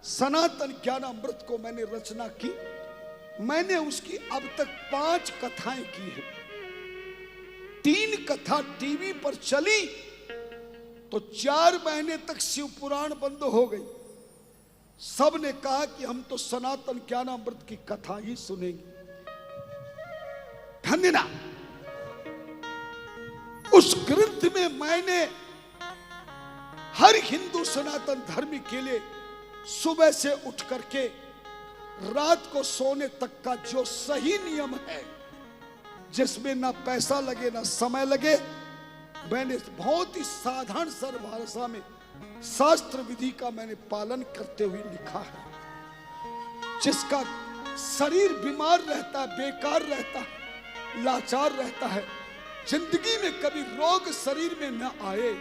सनातन ज्ञानामृत को मैंने रचना की। मैंने उसकी अब तक 5 कथाएं की है। 3 कथा टीवी पर चली तो 4 महीने तक शिव पुराण बंद हो गई। सब ने कहा कि हम तो सनातन ज्ञानामृत की कथा ही सुनेंगे। धन्यवाद। उस ग्रंथ में मैंने हर हिंदू सनातन धर्म के लिए सुबह से उठ करके रात को सोने तक का जो सही नियम है, जिसमें ना पैसा लगे ना समय लगे, मैंने बहुत ही साधारण सरल भाषा में शास्त्र विधि का मैंने पालन करते हुए लिखा है। जिसका शरीर बीमार रहता है, बेकार रहता है, लाचार रहता है, जिंदगी में कभी रोग शरीर में न आए,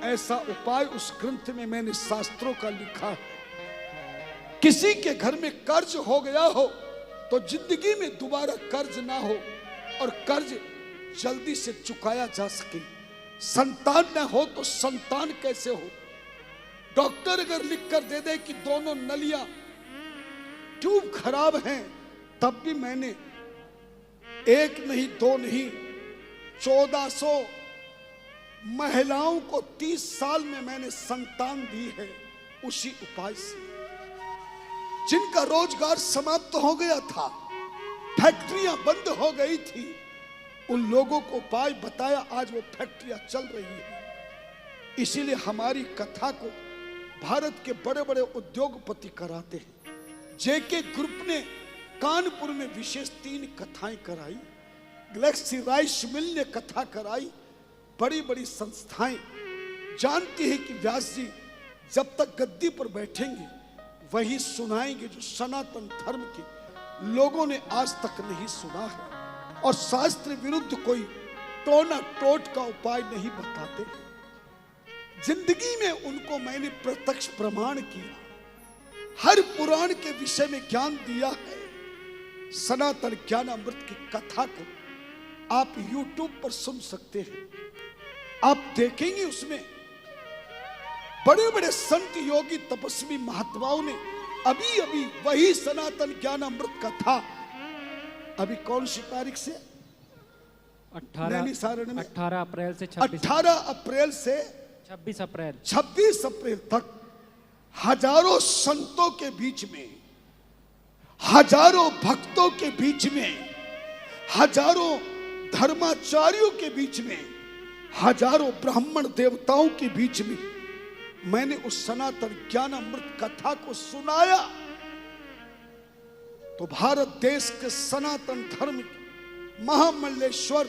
ऐसा उपाय उस ग्रंथ में मैंने शास्त्रों का लिखा है। किसी के घर में कर्ज हो गया हो तो जिंदगी में दोबारा कर्ज ना हो और कर्ज जल्दी से चुकाया जा सके। संतान न हो तो संतान कैसे हो। डॉक्टर अगर लिख कर दे दे कि दोनों नलियां ट्यूब खराब हैं, तब भी मैंने 1 नहीं 2 नहीं 1400 महिलाओं को 30 साल में मैंने संतान दी है उसी उपाय से। जिनका रोजगार समाप्त हो गया था, फैक्ट्रियां बंद हो गई थी, उन लोगों को उपाय बताया, आज वो फैक्ट्रियां चल रही है। इसीलिए हमारी कथा को भारत के बड़े बड़े उद्योगपति कराते हैं। जेके ग्रुप ने कानपुर में विशेष 3 कथाएं कराई, गैलेक्सी राइस मिल ने कथा कराई। बड़ी बड़ी संस्थाएं जानती है कि व्यास जी जब तक गद्दी पर बैठेंगे वही सुनाएंगे जो सनातन धर्म के लोगों ने आज तक नहीं सुना है, और शास्त्र विरुद्ध कोई टोना टोट का उपाय नहीं बताते। जिंदगी में उनको मैंने प्रत्यक्ष प्रमाण किया, हर पुराण के विषय में ज्ञान दिया है। सनातन ज्ञानामृत की कथा को आप YouTube पर सुन सकते हैं। आप देखेंगे उसमें बड़े बड़े संत योगी तपस्वी महात्माओं ने अभी अभी वही सनातन ज्ञानामृत कथा अभी कौन सी तारीख से 18 अप्रैल से 26 अप्रैल तक हजारों संतों के बीच में, हजारों भक्तों के बीच में, हजारों धर्माचार्यों के बीच में, हजारों ब्राह्मण देवताओं के बीच में मैंने उस सनातन ज्ञानामृत कथा को सुनाया। तो भारत देश के सनातन धर्म महामल्लेश्वर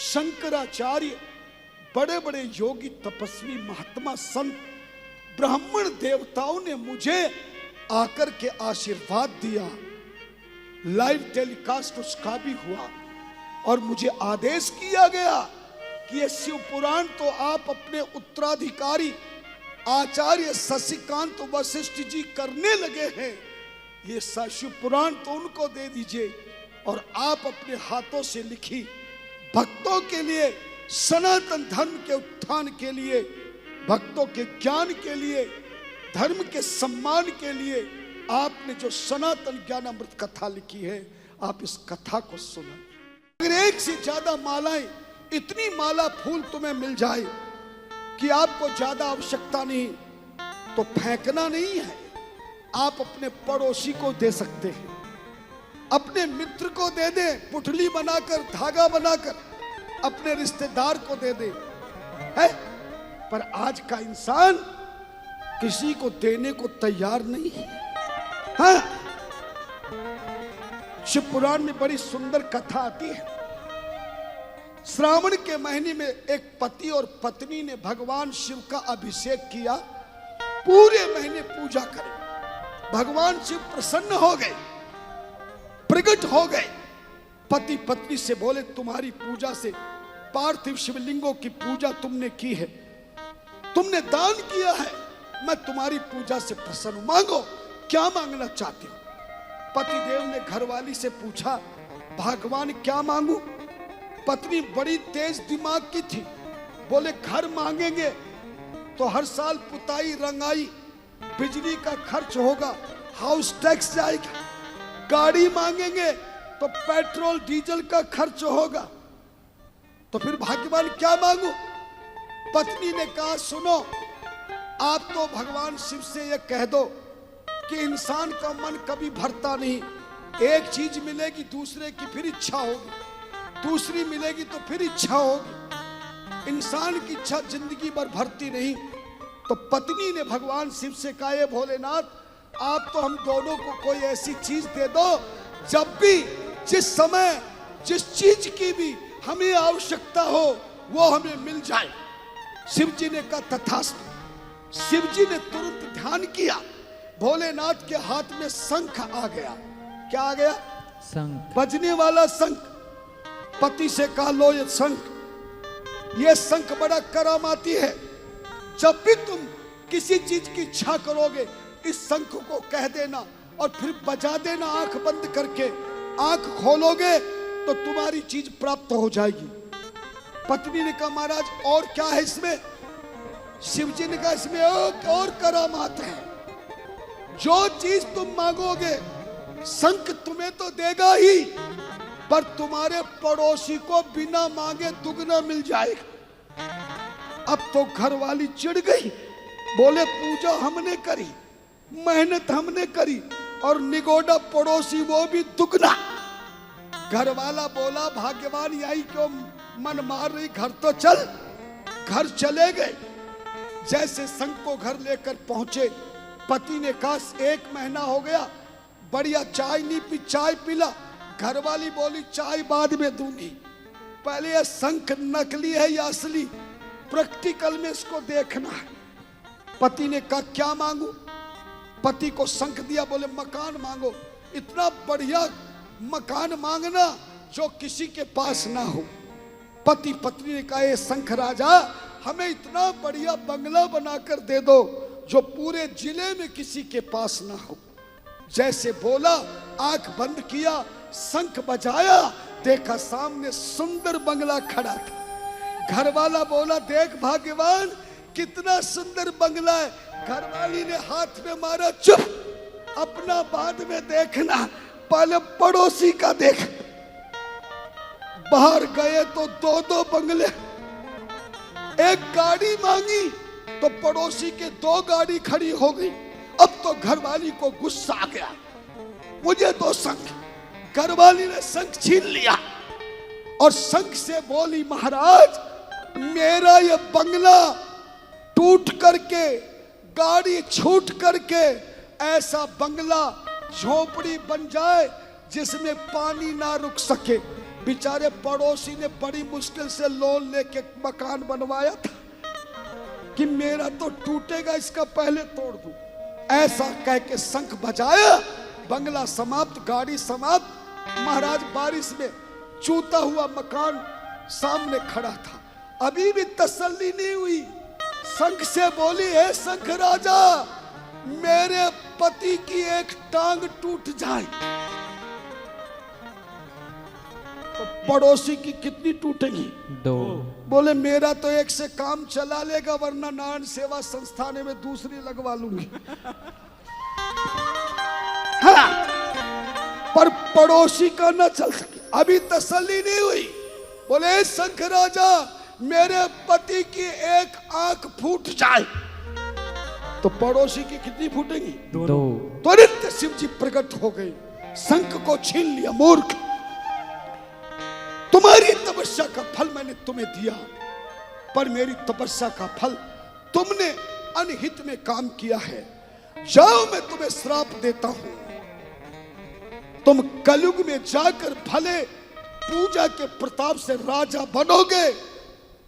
शंकराचार्य, बड़े बड़े योगी तपस्वी महात्मा संत ब्राह्मण देवताओं ने मुझे आकर के आशीर्वाद दिया। लाइव टेलीकास्ट उसका भी हुआ और मुझे आदेश किया गया कि ये शिव पुराण तो आप अपने उत्तराधिकारी आचार्य शशिकांत वशिष्ठ जी करने लगे हैं, ये शिव पुराण तो उनको दे दीजिए और आप अपने हाथों से लिखी भक्तों के लिए, सनातन धर्म के उत्थान के लिए, भक्तों के ज्ञान के लिए, धर्म के सम्मान के लिए आपने जो सनातन ज्ञानामृत कथा लिखी है, आप इस कथा को सुना। अगर 1 से ज्यादा मालाएं, इतनी माला फूल तुम्हें मिल जाए कि आपको ज्यादा आवश्यकता नहीं, तो फेंकना नहीं है। आप अपने पड़ोसी को दे सकते हैं, अपने मित्र को दे दे, पुटली बनाकर, धागा बनाकर अपने रिश्तेदार को दे दे, है? पर आज का इंसान किसी को देने को तैयार नहीं है। हाँ? शिव पुराण में बड़ी सुंदर कथा आती है। श्रावण के महीने में एक पति और पत्नी ने भगवान शिव का अभिषेक किया। पूरे महीने पूजा करी, भगवान शिव प्रसन्न हो गए, प्रकट हो गए। पति पत्नी से बोले, तुम्हारी पूजा से, पार्थिव शिवलिंगों की पूजा तुमने की है, तुमने दान किया है, मैं तुम्हारी पूजा से प्रसन्न हूं, मांगो, क्या मांगना चाहते हो? पतिदेव ने घरवाली से पूछा, भगवान क्या मांगू? पत्नी बड़ी तेज दिमाग की थी, बोले घर मांगेंगे तो हर साल पुताई रंगाई बिजली का खर्च होगा, हाउस टैक्स जाएगा, गाड़ी मांगेंगे तो पेट्रोल डीजल का खर्च होगा, तो फिर भाग्यवान क्या मांगू? पत्नी ने कहा सुनो, आप तो भगवान शिव से ये कह दो कि इंसान का मन कभी भरता नहीं, एक चीज मिलेगी दूसरे की फिर इच्छा होगी, दूसरी मिलेगी तो फिर इच्छा होगी, इंसान की इच्छा जिंदगी भर भरती नहीं। तो पत्नी ने भगवान शिव से कहा, ये भोलेनाथ आप तो हम दोनों को कोई ऐसी चीज दे दो जब भी जिस समय जिस चीज की भी हमें आवश्यकता हो वो हमें मिल जाए। शिव जी ने कहा तथास्तु। शिव जी ने तुरंत ध्यान किया, भोलेनाथ के हाथ में शंख आ गया। क्या आ गया? शंख, बजने वाला शंख। पति से कहा लो ये शंख, ये शंख बड़ा करामाती है, जब भी तुम किसी चीज की इच्छा करोगे इस शंख को कह देना और फिर बजा देना, आंख बंद करके आंख खोलोगे तो तुम्हारी चीज प्राप्त हो जाएगी। पत्नी ने कहा महाराज और क्या है इसमें? शिव जी ने कहा इसमें और करामात है, जो चीज तुम मांगोगे शंख तुम्हें तो देगा ही, पर तुम्हारे पड़ोसी को बिना मांगे दुगना मिल जाएगा। अब तो घर वाली चिढ़ गई, बोले पूजा हमने करी, मेहनत हमने करी और निगोड़ा पड़ोसी वो भी दुगना। घर वाला बोला भाग्यवान यही क्यों मन मार रही, घर तो चल। घर चले गए। जैसे शंख को घर लेकर पहुंचे, पति ने कहा 1 महीना हो गया बढ़िया चाय नहीं पी, चाय पिला। घर वाली बोली चाय बाद में दूंगी, पहले यह शंख नकली है या असली, प्रैक्टिकल में इसको देखना है। पति ने कहा क्या मांगू? पति को शंख दिया, बोले मकान मांगो, इतना बढ़िया मकान मांगना जो किसी के पास ना हो। पति पत्नी ने कहा शंख राजा हमें इतना बढ़िया बंगला बनाकर दे दो जो पूरे जिले में किसी के पास ना हो। जैसे बोला आंख बंद किया, शंख बजाया, देखा सामने सुंदर बंगला खड़ा था। घर वाला बोला देख भाग्यवान कितना सुंदर बंगला है। घरवाली ने हाथ में मारा, चुप, अपना बाद में देखना, पहले पड़ोसी का देख। बाहर गए तो 2-2 बंगले, एक गाड़ी मांगी तो पड़ोसी के 2 गाड़ी खड़ी हो गई। अब तो घरवाली को गुस्सा आ गया, मुझे तो शंख। घरवाली ने शंख छीन लिया और शंख से बोली महाराज मेरा ये बंगला टूट करके, गाड़ी छूट करके ऐसा बंगला झोपड़ी बन जाए जिसमें पानी ना रुक सके। बेचारे पड़ोसी ने बड़ी मुश्किल से लोन लेके मकान बनवाया था कि मेरा तो टूटेगा, इसका पहले तोड़ दूं। ऐसा कह के शंख बजाया, बंगला समाप्त, गाड़ी समाप्त। महाराज बारिश में चूता हुआ मकान सामने खड़ा था, अभी भी तसल्ली नहीं हुई। शंख से बोली हे शंख राजा मेरे पति की एक टांग टूट जाए तो पड़ोसी की कितनी टूटेगी? 2। बोले मेरा तो एक से काम चला लेगा, वरना नारायण सेवा संस्थान में दूसरी लगवा लूंगी। हाँ, पर पड़ोसी का न चल सके, अभी तसल्ली नहीं हुई। बोले शंख राजा मेरे पति की एक आंख फूट जाए तो पड़ोसी की कितनी फूटेंगी? 2। तुरंत शिव जी प्रकट हो गए, शंख को छीन लिया। मूर्ख, तुम्हारी तपस्या का फल मैंने तुम्हें दिया, पर मेरी तपस्या का फल तुमने अनहित में काम किया है। जाओ मैं तुम्हें श्राप देता हूं, तुम कलयुग में जाकर भले पूजा के प्रताप से राजा बनोगे,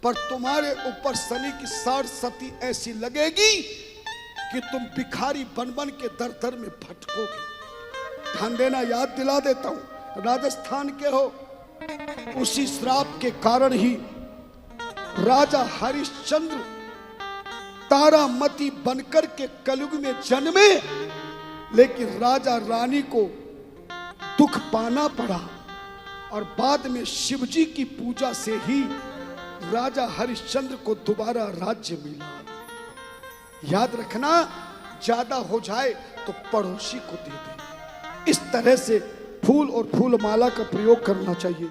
पर तुम्हारे ऊपर शनि की 60 सती ऐसी लगेगी कि तुम भिखारी बन बन के दर दर में भटकोगे। ध्यान देना, याद दिला देता हूं, राजस्थान के हो। उसी श्राप के कारण ही राजा हरिश्चंद्र तारामती बनकर के कलयुग में जन्मे, लेकिन राजा रानी को दुख पाना पड़ा और बाद में शिवजी की पूजा से ही राजा हरिश्चंद्र को दोबारा राज्य मिला। याद रखना, ज्यादा हो जाए तो पड़ोसी को दे दें। इस तरह से फूल और फूल माला का प्रयोग करना चाहिए।